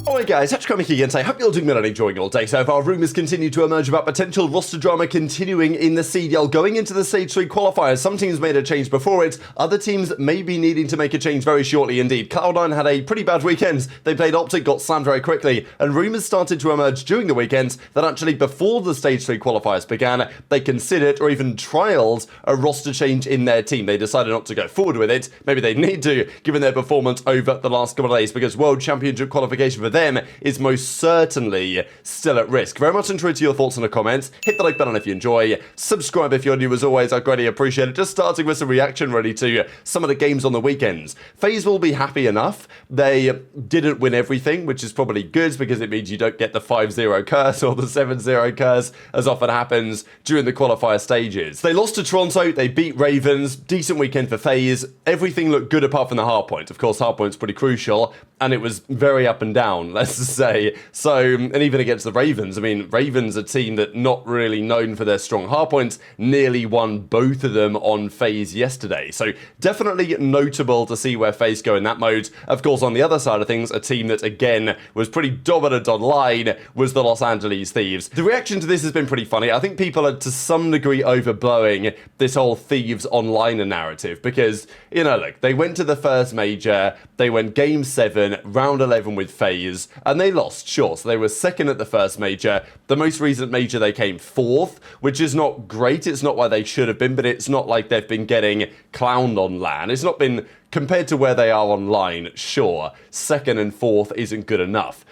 Alright guys, Kremp here again. I hope you're doing well and enjoying your day so far. Rumours continue to emerge about potential roster drama continuing in the CDL going into the Stage 3 qualifiers. Some teams made a change before it, other teams may be needing to make a change very shortly indeed. Cloud9 had a pretty bad weekend. They played OpTic, got slammed very quickly, and rumours started to emerge during the weekend that actually before the Stage 3 qualifiers began, they considered or even trialled a roster change in their team. They decided not to go forward with it. Maybe they need to, given their performance over the last couple of days, because World Championship qualification for them is most certainly still at risk. Very much interested to your thoughts in the comments. Hit the like button if you enjoy. Subscribe if you're new as always. I'd greatly appreciate it. Just starting with some reaction ready to some of the games on the weekends. FaZe will be happy enough. They didn't win everything, which is probably good because it means you don't get the 5-0 curse or the 7-0 curse as often happens during the qualifier stages. They lost to Toronto. They beat Ravens. Decent weekend for FaZe. Everything looked good apart from the hardpoint. Of course, hardpoint's pretty crucial, and it was very up and down, let's just say. So, and even against the Ravens, I mean, Ravens, a team that not really known for their strong hardpoints, nearly won both of them on FaZe yesterday. So definitely notable to see where FaZe go in that mode. Of course, on the other side of things, a team that again was pretty dominant online was the Los Angeles Thieves. The reaction to this has been pretty funny. I think people are to some degree overblowing this whole Thieves online narrative because, you know, look, they went to the first major, they went game 7, round 11 with FaZe, and they lost, sure. So they were second at the first major. The most recent major they came 4th, which is not great. It's not why they should have been, but it's not like they've been getting clowned on LAN. It's not been, compared to where they are online, sure, 2nd and 4th isn't good enough.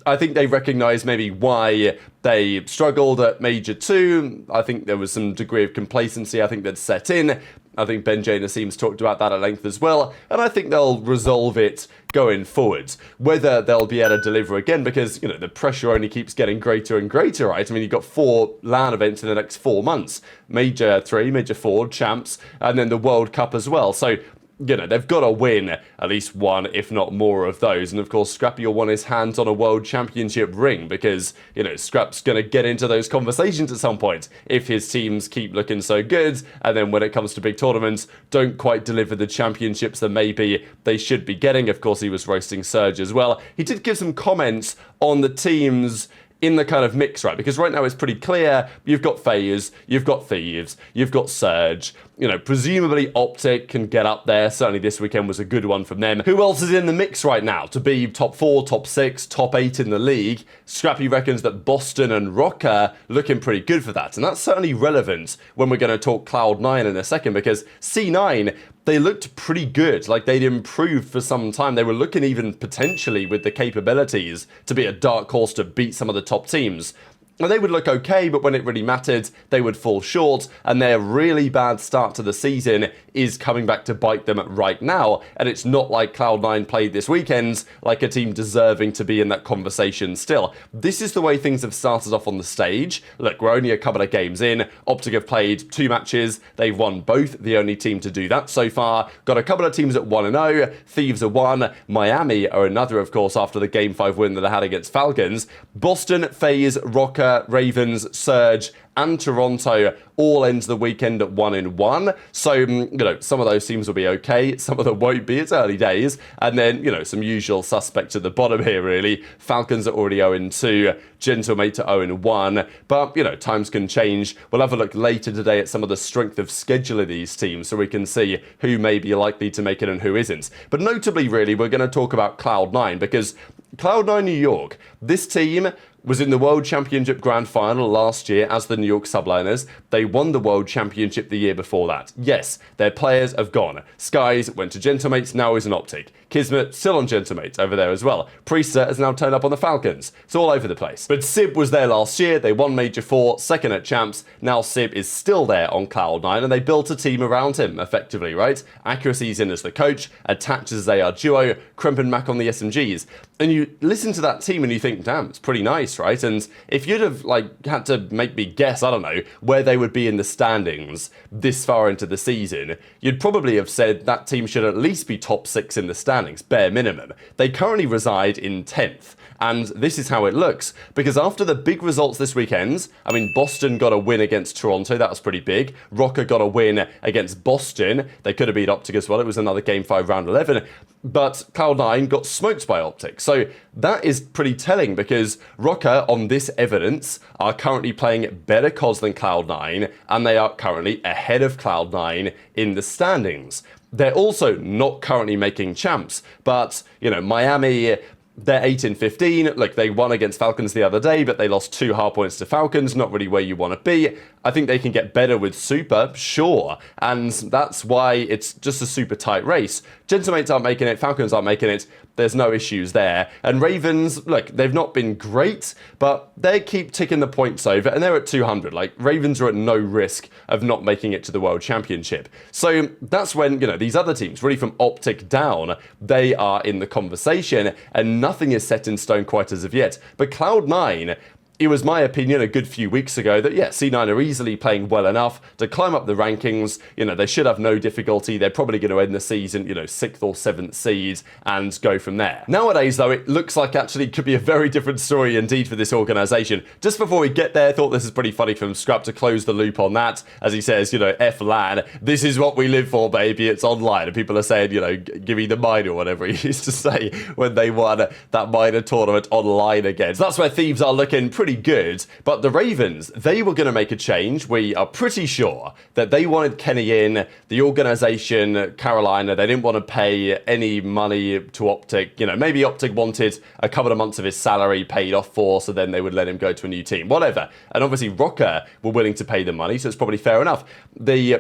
I think they recognise maybe why they struggled at Major 2. I think there was some degree of complacency I think that set in. I think JoeDeceives talked about that at length as well, and I think they'll resolve it going forwards. Whether they'll be able to deliver again, because, you know, the pressure only keeps getting greater and greater, right? I mean, you've got 4 LAN events in the next 4 months. Major 3, Major 4, Champs, and then the World Cup as well. So, you know, they've got to win at least one, if not more of those. And of course, Scrappy will want his hands on a World Championship ring because, you know, Scrap's going to get into those conversations at some point if his teams keep looking so good. And then when it comes to big tournaments, don't quite deliver the championships that maybe they should be getting. Of course, he was roasting Surge as well. He did give some comments on the teams in the kind of mix, right? Because right now it's pretty clear. You've got FaZe, you've got Thieves, you've got Surge. You know, presumably OpTic can get up there. Certainly this weekend was a good one from them. Who else is in the mix right now to be top 4, top 6, top 8 in the league? Scrappy reckons that Boston and Rocker looking pretty good for that. And that's certainly relevant when we're going to talk Cloud9 in a second, because C9, they looked pretty good. Like, they'd improved for some time. They were looking even potentially with the capabilities to be a dark horse to beat some of the top teams. And they would look okay, but when it really mattered, they would fall short, and their really bad start to the season is coming back to bite them right now, and it's not like Cloud9 played this weekend like a team deserving to be in that conversation still. This is the way things have started off on the stage. Look, we're only a couple of games in. OpTic have played 2 matches. They've won both, the only team to do that so far. Got a couple of teams at 1-0. Thieves are 1. Miami are another, of course, after the Game 5 win that they had against Falcons. Boston, FaZe, Rocker, Ravens, Surge, and Toronto all end the weekend at 1-1. So, you know, some of those teams will be okay. Some of them won't be. It's early days. And then, you know, some usual suspects at the bottom here, really. Falcons are already 0-2. Gentlemate are 0-1. But, you know, times can change. We'll have a look later today at some of the strength of schedule of these teams so we can see who may be likely to make it and who isn't. But notably, really, we're going to talk about Cloud9, because Cloud9 New York, this team was in the World Championship Grand Final last year as the New York Subliners. They won the World Championship the year before that. Yes, their players have gone. Skyz went to Gentlemates, now is an OpTic. Kismet still on Gentlemates over there as well. Priester has now turned up on the Falcons. It's all over the place. But Simp was there last year. They won Major 4, second at Champs. Now Simp is still there on Cloud9, and they built a team around him, effectively, right? Accuracy's in as the coach, attached as they are duo, Kremp and Mack on the SMGs. And you listen to that team and you think, damn, it's pretty nice, right? And if you'd have had to make me guess, I don't know, where they would be in the standings this far into the season, you'd probably have said that team should at least be top 6 in the standings, bare minimum. They currently reside in 10th. And this is how it looks. Because after the big results this weekend, I mean, Boston got a win against Toronto. That was pretty big. Rocker got a win against Boston. They could have beat OpTic as well. It was another Game 5 round 11. But Cloud9 got smoked by OpTic. So that is pretty telling because Rocker, on this evidence, are currently playing better COS than Cloud9, and they are currently ahead of Cloud9 in the standings. They're also not currently making champs, but, you know, Miami, they're 8-15. Look, they won against Falcons the other day, but they lost 2 hard points to Falcons. Not really where you want to be. I think they can get better with Super, sure. And that's why it's just a super tight race. Gentlemates aren't making it. Falcons aren't making it. There's no issues there. And Ravens, look, they've not been great, but they keep ticking the points over, and they're at 200. Like, Ravens are at no risk of not making it to the World Championship. So that's when, you know, these other teams, really from OpTic down, they are in the conversation, and nothing is set in stone quite as of yet. But Cloud9, it was my opinion a good few weeks ago that, yeah, C9 are easily playing well enough to climb up the rankings. You know, they should have no difficulty. They're probably going to end the season, you know, 6th or 7th seed and go from there. Nowadays, though, it looks like actually it could be a very different story indeed for this organization. Just before we get there, I thought this is pretty funny from Scrap to close the loop on that. As he says, you know, F LAN, this is what we live for, baby. It's online. And people are saying, you know, give me the mine or whatever he used to say when they won that minor tournament online again. So that's where Thieves are looking pretty good, but the Ravens, they were going to make a change. We are pretty sure that they wanted Kenny in. The organization, Carolina, they didn't want to pay any money to OpTic. You know, maybe OpTic wanted a couple of months of his salary paid off for, so then they would let him go to a new team, whatever. And obviously Rocker were willing to pay the money, so it's probably fair enough. They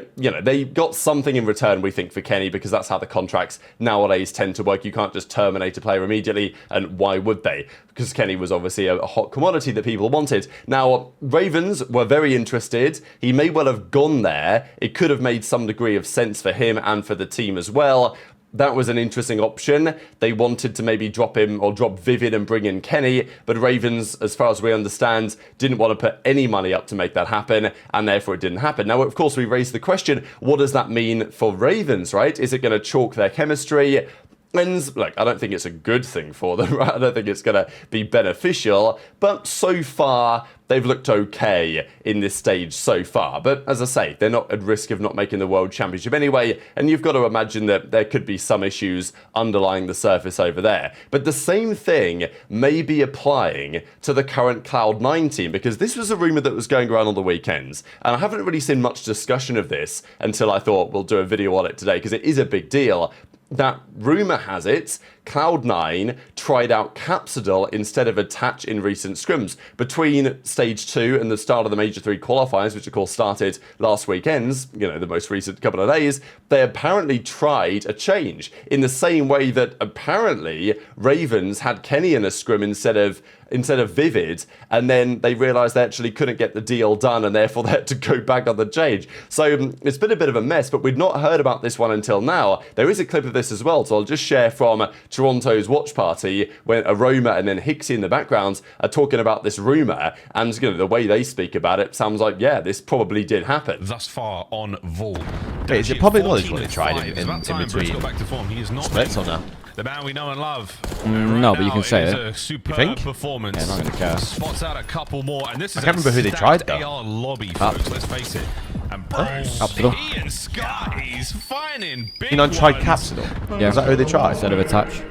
got something in return, we think, for Kenny, because that's how the contracts nowadays tend to work. You can't just terminate a player immediately, and why would they? Because Kenny was obviously a hot commodity that people wanted. Now, Ravens were very interested. He may well have gone there. It could have made some degree of sense for him and for the team as well. That was an interesting option. They wanted to maybe drop him or drop Vivid and bring in Kenny, but Ravens, as far as we understand, didn't want to put any money up to make that happen, and therefore it didn't happen. Now, of course, we raised the question, what does that mean for Ravens, right? Is it going to chalk their chemistry? And look, I don't think it's a good thing for them, right? I don't think it's going to be beneficial, but so far, they've looked okay in this stage so far. But as I say, they're not at risk of not making the World Championship anyway, and you've got to imagine that there could be some issues underlying the surface over there. But the same thing may be applying to the current Cloud9 team, because this was a rumor that was going around on the weekends, and I haven't really seen much discussion of this until I thought we'll do a video on it today, because it is a big deal. That rumor has it, Cloud9 tried out Capsidol instead of Attach in recent scrims. Between Stage 2 and the start of the Major 3 qualifiers, which of course started last weekend's, you know, the most recent couple of days, they apparently tried a change in the same way that apparently Ravens had Kenny in a scrim instead of Vivid, and then they realized they actually couldn't get the deal done, and therefore they had to go back on the change. So it's been a bit of a mess, but we'd not heard about this one until now. There is a clip of this as well, so I'll just share from Toronto's watch party when Aroma and then Hicksy in the background are talking about this rumor, and you know, the way they speak about it sounds like, yeah, this probably did happen. Thus far on Vol. Wait, is it public knowledge what they tried in between splits or no? The man we know and love. No, but you can say it. A superb performance. Yeah, not gonna care. Spots out a couple more, and this is I can't remember who they tried though. AR lobby, folks. Let's face it. And he and Skyz finding big C9 tried Capsidol. Yeah, is that who they tried instead of Attach?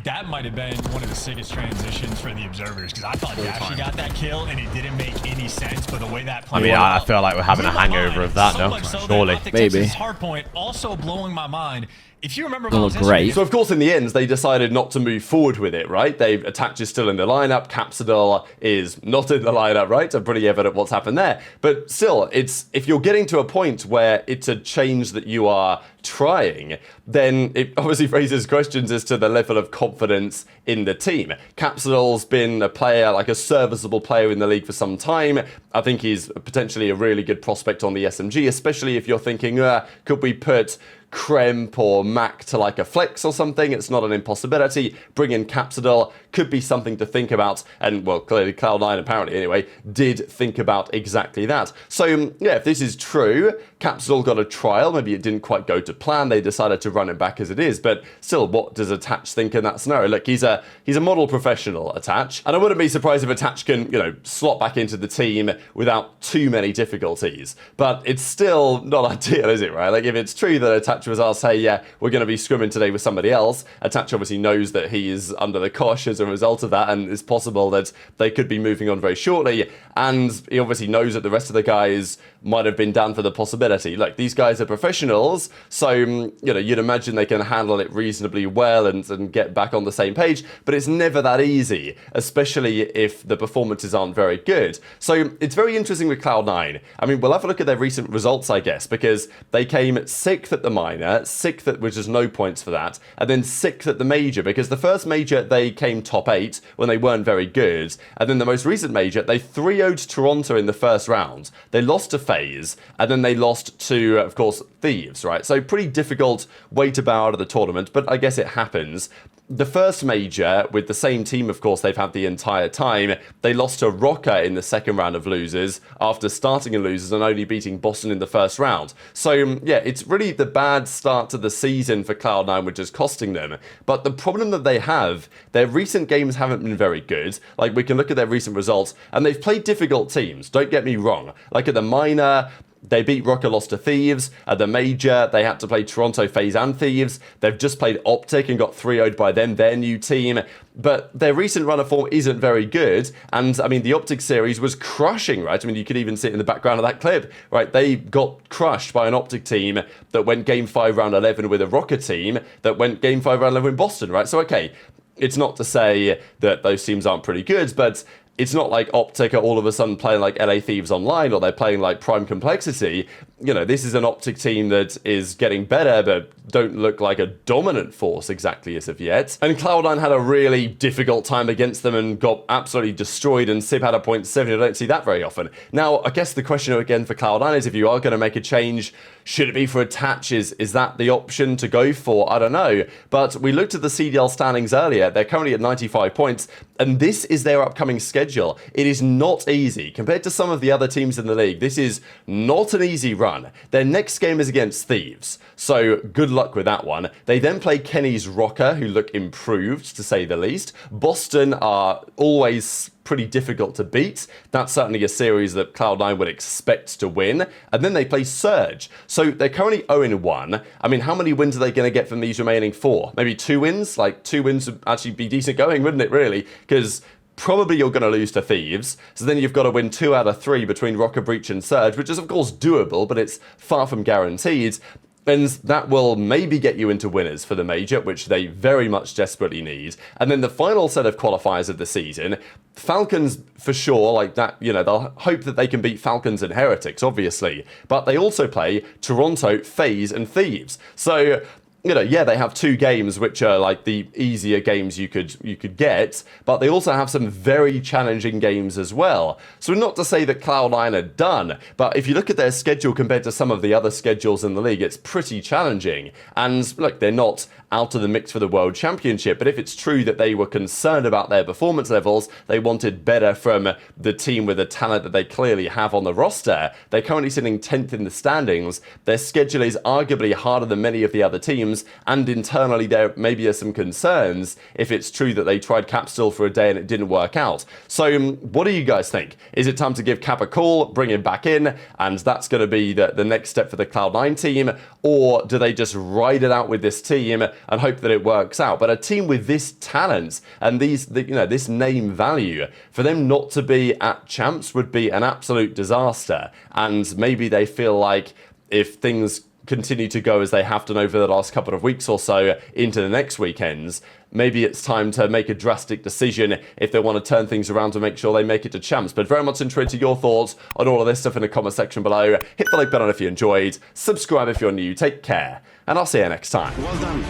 That might have been one of the sickest transitions for the observers, because I thought Dashy got that kill and it didn't make any sense, but the way that played. I mean, I feel like we're having a hangover of that now. Surely, maybe. Hardpoint also blowing my mind. If you remember, great. So of course, in the end, they decided not to move forward with it, right? Attach is still in the lineup. Capsidol is not in the lineup, right? So pretty evident what's happened there. But still, if you're getting to a point where it's a change that you are trying, then it obviously raises questions as to the level of confidence in the team. Capsidol's been a player, like a serviceable player in the league for some time. I think he's potentially a really good prospect on the SMG, especially if you're thinking, could we put Kremp or Mack to like a flex or something. It's not an impossibility. Bring in Capsidol could be something to think about. And, well, clearly Cloud9, apparently anyway, did think about exactly that. So, yeah, if this is true, Capsidol got a trial. Maybe it didn't quite go to plan. They decided to run it back as it is. But still, what does Attach think in that scenario? Look, he's a model professional, Attach. And I wouldn't be surprised if Attach can, you know, slot back into the team without too many difficulties. But it's still not ideal, is it, right? Like, if it's true that Attach was asked, hey, yeah, we're going to be scrimming today with somebody else, Attach obviously knows that he is under the cosh as a result of that, and it's possible that they could be moving on very shortly. And he obviously knows that the rest of the guys might have been down for the possibility. Look, these guys are professionals, so, you know, you'd imagine they can handle it reasonably well and get back on the same page, but it's never that easy, especially if the performances aren't very good. So it's very interesting with Cloud9. I mean, we'll have a look at their recent results, I guess, because they came 6th at the minor, 6th at, which is no points for that, and then 6th at the major, because the first major they came top 8 when they weren't very good, and then the most recent major they 3-0'd Toronto in the first round, they lost to FaZe, and then they lost to, of course, Thieves, right? So pretty difficult way to bow out of the tournament, but I guess it happens. The first major, with the same team, of course, they've had the entire time, they lost to Rocker in the second round of losers after starting in losers and only beating Boston in the first round. So, yeah, it's really the bad start to the season for Cloud9 which is costing them. But the problem that they have, their recent games haven't been very good. Like, we can look at their recent results, and they've played difficult teams, don't get me wrong. Like, at the minor, they beat Rocker, lost to Thieves. At the major, they had to play Toronto, FaZe, and Thieves. They've just played OpTic and got 3-0'd by them, their new team. But their recent run of form isn't very good. And, I mean, the OpTic series was crushing, right? I mean, you could even see it in the background of that clip, right? They got crushed by an OpTic team that went Game 5, Round 11 with a Rocker team that went Game 5, Round 11 in Boston, right? So, okay, it's not to say that those teams aren't pretty good, but it's not like OpTic are all of a sudden playing like LA Thieves Online, or they're playing like Prime Complexity. You know, this is an OpTic team that is getting better, but don't look like a dominant force exactly as of yet. And Cloud9 had a really difficult time against them and got absolutely destroyed, and Simp had a 0.7. I don't see that very often. Now, I guess the question again for Cloud9 is, if you are going to make a change, should it be for Attach? Is that the option to go for? I don't know. But we looked at the CDL standings earlier. They're currently at 95 points, and this is their upcoming schedule. It is not easy. Compared to some of the other teams in the league, this is not an easy run. Their next game is against Thieves, so good luck with that one. They then play Kenny's Rocker, who look improved, to say the least. Boston are always pretty difficult to beat. That's certainly a series that Cloud9 would expect to win. And then they play Surge. So they're currently 0-1. I mean, how many wins are they going to get from these remaining 4? Maybe 2 wins? Like, 2 wins would actually be decent going, wouldn't it, really? Because probably you're going to lose to Thieves. So then you've got to win 2 out of 3 between Rocker, Breach, and Surge, which is, of course, doable, but it's far from guaranteed. And that will maybe get you into winners for the major, which they very much desperately need. And then the final set of qualifiers of the season, Falcons for sure, like that, you know, they'll hope that they can beat Falcons and Heretics, obviously. But they also play Toronto, FaZe, and Thieves. So, you know, yeah, they have 2 games which are like the easier games you could get, but they also have some very challenging games as well. So not to say that Cloud9 are done, but if you look at their schedule compared to some of the other schedules in the league, it's pretty challenging. And look, they're not out of the mix for the World Championship, but if it's true that they were concerned about their performance levels, they wanted better from the team with the talent that they clearly have on the roster, they're currently sitting 10th in the standings. Their schedule is arguably harder than many of the other teams, and internally there maybe are some concerns if it's true that they tried Capsidol for a day and it didn't work out. So what do you guys think? Is it time to give Cap a call, bring him back in, and that's going to be the next step for the Cloud9 team? Or do they just ride it out with this team and hope that it works out? But a team with this talent and this name value, for them not to be at Champs would be an absolute disaster. And maybe they feel like if things continue to go as they have done over the last couple of weeks or so into the next weekends, maybe it's time to make a drastic decision if they want to turn things around to make sure they make it to Champs. But very much interested in your thoughts on all of this stuff in the comment section below. Hit the like button if you enjoyed, subscribe if you're new, take care, and I'll see you next time. Well done.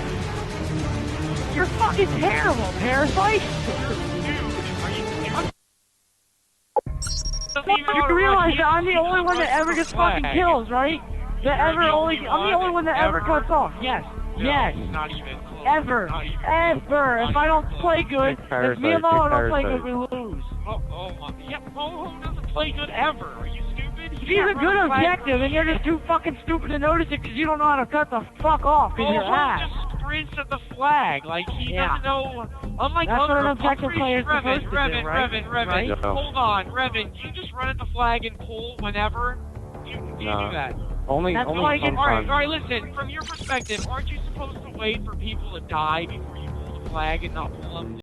You're fucking terrible, Parasite! You realize that I'm the only one that ever gets fucking kills, right? that ever only. I'm the only one that ever cuts off. Yes. Yes. Not even. Ever. Ever. If I don't play good, if me and Mo don't play good, we lose. Yeah, Mo doesn't play good ever. Are you stupid? He's a good objective, and you're just too fucking stupid to notice it because you don't know how to cut the fuck off because you're ass. Just sprints at the flag. Like, he doesn't know. Unlike That's other what an objective player is supposed to do, right? Revan, Right? hold on. Revan, you just run at the flag and pull whenever? You do that. Only sometimes. Alright, listen, from your perspective, aren't you supposed to wait for people to die before you pull the flag and not pull them?